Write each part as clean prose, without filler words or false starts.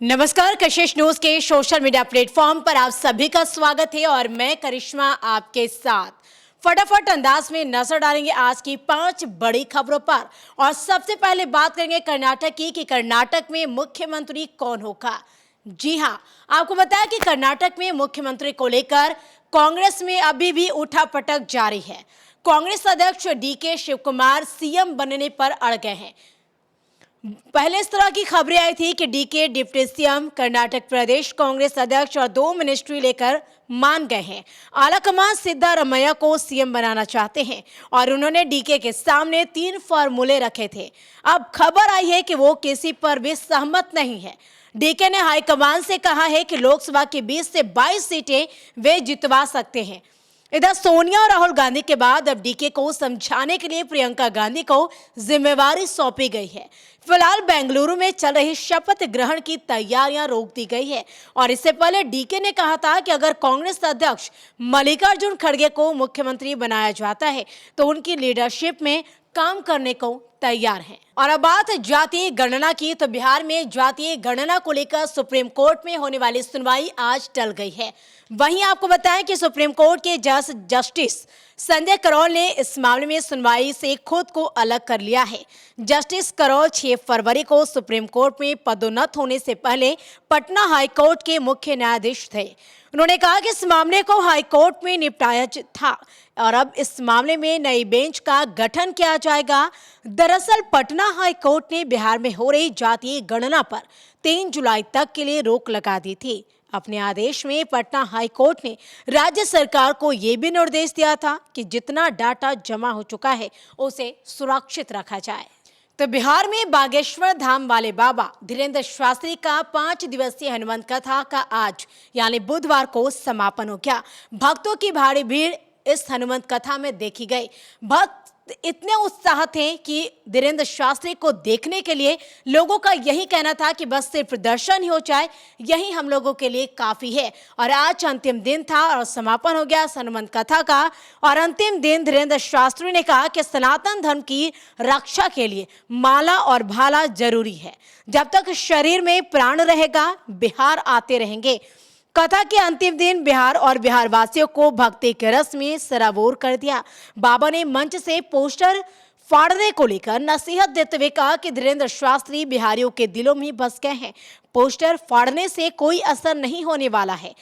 नमस्कार, कशिश न्यूज के social media platform पर आप सभी का स्वागत है और मैं करिश्मा आपके साथ। फटाफट अंदाज में नजर डालेंगे आज की 5 बड़ी खबरों पर और सबसे पहले बात करेंगे कर्नाटक की कि कर्नाटक में मुख्यमंत्री कौन होगा। जी हां, आपको बताया कि कर्नाटक में मुख्यमंत्री को लेकर कांग्रेस में अभी भी उठापटक जारी है। कांग्रेस अध्यक्ष डीके शिवकुमार सीएम बनने पर अड़ गए हैं। पहले इस तरह की खबरें आई थी कि डीके डिप्टी सीएम कर्नाटक प्रदेश कांग्रेस अध्यक्ष और 2 मिनिस्ट्री लेकर मान गए हैं। आलाकमान सिद्धारमैया को सीएम बनाना चाहते हैं और उन्होंने डीके के सामने 3 फॉर्मूले रखे थे। अब खबर आई है कि वो किसी पर भी सहमत नहीं है। डीके ने हाईकमान से कहा है कि लोकसभा की 20 से 22 सीटें वे जितवा सकते हैं। इधर सोनिया और राहुल गांधी के बाद अब डीके को समझाने के लिए प्रियंका गांधी को जिम्मेवारी सौंपी गई है। फिलहाल बेंगलुरु में चल रही शपथ ग्रहण की तैयारियां रोक दी गई है और इससे पहले डीके ने कहा था कि अगर कांग्रेस अध्यक्ष मल्लिकार्जुन खड़गे को मुख्यमंत्री बनाया जाता है तो उनकी लीडरशिप में काम करने को तैयार हैं। और अब बात जातीय गणना की तो बिहार में जातीय गणना को लेकर सुप्रीम कोर्ट में होने वाली सुनवाई आज टल गई है। वहीं आपको बताएं कि सुप्रीम कोर्ट के जस्टिस संजय करोल ने इस मामले में सुनवाई से खुद को अलग कर लिया है। जस्टिस करोल 6 फरवरी को सुप्रीम कोर्ट में पदोन्नत होने से पहले पटना हाई कोर्ट के मुख्य न्यायाधीश थे। उन्होंने कहा कि इस मामले को हाई कोर्ट में निपटाया था और अब इस मामले में नई बेंच का गठन किया जाएगा। दरअसल पटना हाई कोर्ट ने बिहार में हो रही जातीय गणना पर 3 जुलाई तक के लिए रोक लगा दी थी। अपने आदेश में पटना हाई कोर्ट ने राज्य सरकार को यह भी निर्देश दिया था कि जितना डाटा जमा हो चुका है उसे सुरक्षित रखा जाए। तो बिहार में बागेश्वर धाम वाले बाबा धीरेन्द्र शास्त्री का 5 दिवसीय हनुमान कथा का आज यानी बुधवार को समापन हो गया। भक्तों की भारी भीड़ इस हनुमान कथा में देखी गई। भक्त इतने उत्साहित थे कि धीरेन्द्र शास्त्री को देखने के लिए लोगों का यही कहना था कि बस सिर्फ दर्शन ही हो जाए, यही हम लोगों के लिए काफी है। और आज अंतिम दिन था और समापन हो गया हनुमान कथा का। और अंतिम दिन धीरेन्द्र शास्त्री ने कहा कि सनातन धर्म की रक्षा के लिए माला और भाला जरूरी है। जब तक शरीर में प्राण रहेगा बिहार आते रहेंगे। कथा के अंतिम दिन बिहार और बिहार वासियों को भक्ति के रस में सराबोर कर दिया। बाबा ने मंच से पोस्टर फाड़ने को लेकर नसीहत देते हुए कहा कि धीरेन्द्र शास्त्री बिहारियों के दिलों में बस गए हैं। पोस्टर फाड़ने से कोई असर नहीं होने वाला है।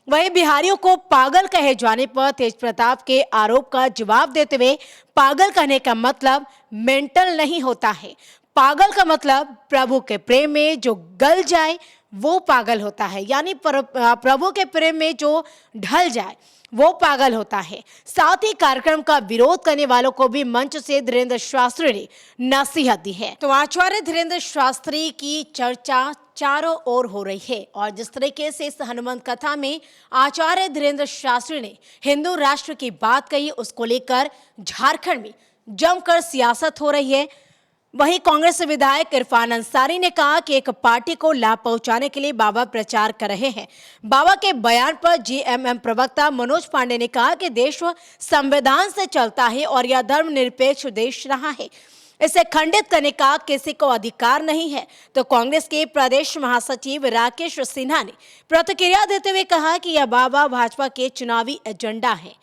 वहीं बिहारियों को पागल कहे जाने पर तेज प्रताप के आरोप का जवाब देते हुए पागल कहने का मतलब मेंटल नहीं होता है। पागल का मतलब प्रभु के प्रेम में जो गल जाए वो पागल होता है, यानी प्रभु के प्रेम में जो ढल जाए वो पागल होता है। साथ ही कार्यक्रम का विरोध करने वालों को भी मंच से धीरेन्द्र शास्त्री ने नसीहत दी है। तो आचार्य धीरेन्द्र शास्त्री की चर्चा चारों ओर हो रही है और जिस तरीके से इस हनुमान कथा में आचार्य धीरेन्द्र शास्त्री ने हिंदू राष्ट्र की बात कही, उसको लेकर झारखंड में जमकर सियासत हो रही है। वहीं कांग्रेस विधायक इरफान अंसारी ने कहा कि एक पार्टी को लाभ पहुंचाने के लिए बाबा प्रचार कर रहे हैं। बाबा के बयान पर जेएमएम प्रवक्ता मनोज पांडे ने कहा कि देश संविधान से चलता है और यह धर्मनिरपेक्ष देश रहा है, इसे खंडित करने का किसी को अधिकार नहीं है। तो कांग्रेस के प्रदेश महासचिव राकेश सिन्हा ने प्रतिक्रिया देते हुए कहा कि यह बाबा भाजपा के चुनावी एजेंडा है।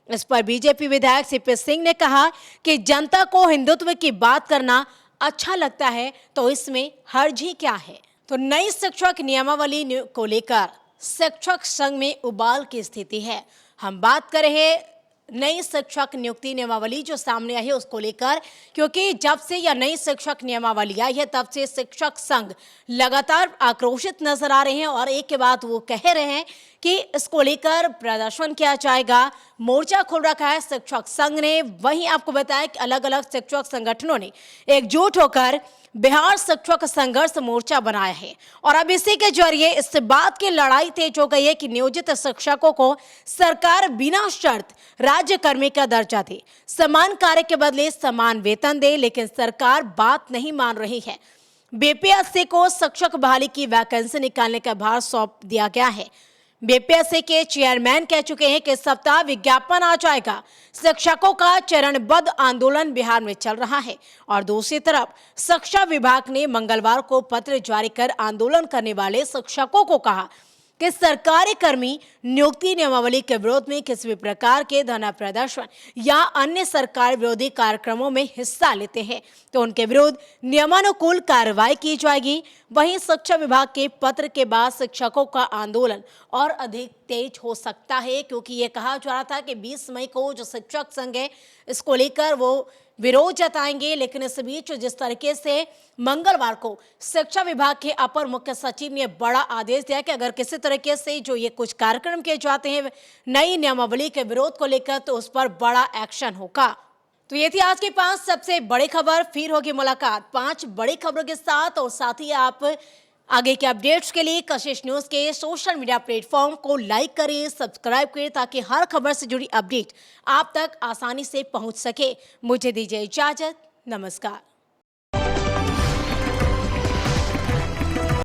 इस पर बीजेपी विधायक सीपी सिंह ने कहा कि जनता को हिंदुत्व की बात करना अच्छा लगता है तो इसमें हर्ज ही क्या है। तो नई शिक्षक नियमावली को लेकर शिक्षक संघ में उबाल की स्थिति है। हम बात कर रहे हैं नई शिक्षक नियुक्ति नियमावली जो सामने आई है उसको लेकर, क्योंकि जब से यह नई शिक्षक नियमावली आई है तब से शिक्षक संघ लगातार आक्रोशित नजर आ रहे हैं और एक के बाद वो कह रहे हैं कि इसको लेकर प्रदर्शन किया जाएगा। मोर्चा खोल रखा है शिक्षक संघ ने। वहीं आपको बताया कि अलग अलग शिक्षक संगठनों ने एकजुट होकर बिहार शिक्षक संघर्ष मोर्चा बनाया है और अब इसी के जरिए इस बात की लड़ाई तेज हो गई है कि नियोजित शिक्षकों को सरकार बिना शर्त राज्य कर्मी का दर्जा दे, समान कार्य के बदले समान वेतन दे, लेकिन सरकार बात नहीं मान रही है। बीपीएससी को शिक्षक बहाली की वैकेंसी निकालने का भार सौंप दिया गया है। बीपीएससी के चेयरमैन कह चुके हैं कि इस सप्ताह विज्ञापन आ जाएगा। शिक्षकों का चरणबद्ध आंदोलन बिहार में चल रहा है और दूसरी तरफ शिक्षा विभाग ने मंगलवार को पत्र जारी कर आंदोलन करने वाले शिक्षकों को कहा कि सरकारी कर्मी नियुक्ति नियमावली के विरोध में किसी भी प्रकार के धरना प्रदर्शन या अन्य सरकार विरोधी कार्यक्रमों में हिस्सा लेते हैं तो उनके विरुद्ध नियमानुकूल कार्रवाई की जाएगी। वहीं शिक्षा विभाग के पत्र के बाद शिक्षकों का आंदोलन और अधिक तेज हो सकता है, क्योंकि ये कहा जा रहा था कि 20 मई को जो शिक्षक संघ है इसको लेकर वो विरोध जताएंगे, लेकिन इस बीच जिस तरीके से मंगलवार को शिक्षा विभाग के अपर मुख्य सचिव ने बड़ा आदेश दिया कि अगर किसी तरीके से जो ये कुछ कार्यक्रम किए जाते हैं नई नियमावली के विरोध को लेकर तो उस पर बड़ा एक्शन होगा। तो ये थी आज की 5 सबसे बड़ी खबर। फिर होगी मुलाकात 5 बड़ी खबरों के साथ, और साथ ही आप आगे के अपडेट्स के लिए कशिश न्यूज के सोशल मीडिया प्लेटफॉर्म को लाइक करें, सब्सक्राइब करें ताकि हर खबर से जुड़ी अपडेट आप तक आसानी से पहुंच सके। मुझे दीजिए इजाजत, नमस्कार।